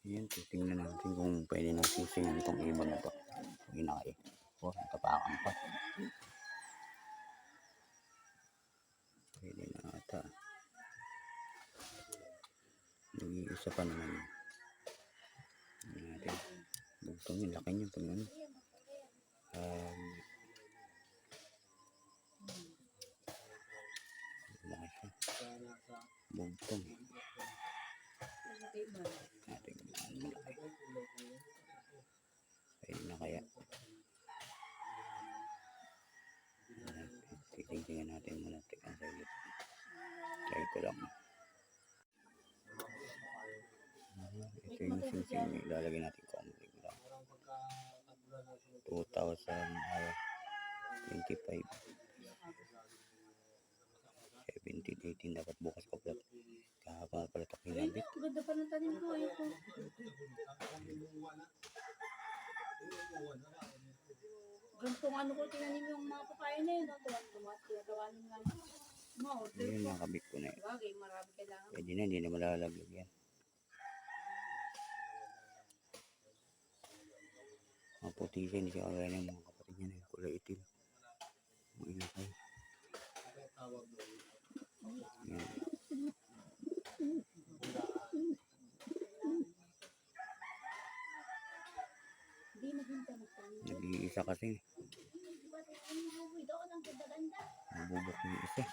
Ayan, titingnan natin kung pwede nang sisingin itong ibon na ito. Ginaki. O, natapakan pa. Pwede na ata. Nag-iisa pa naman. Ayan natin. Bugtong yun, laki niya pag ano. Laki siya. Bugtong. Natin malaki. Pwede na kaya. Titingnan natin muna. Tignan sa ulit. Try ko lang. Ito yung sing-sing. Ilalagay natin konti lang. 2025. 17-18 dapat bukas ka pala. Kahapon pala ito kinabit. Ganda pa ng tanim ko. Ayoko. Gantong ano ko tinanim yung mga papaya na yun. Tinatawanin nga. Ayun, nakabit ko na yun. Bagay, marami kailangan. Pwede na, hindi na malalaglag yan. Mga puti siya, hindi siya kagaya ng mga kapatid niya na kulay itim. Mga inakay. Ayan. Nag-iisa kasi. Nabubok yung isa.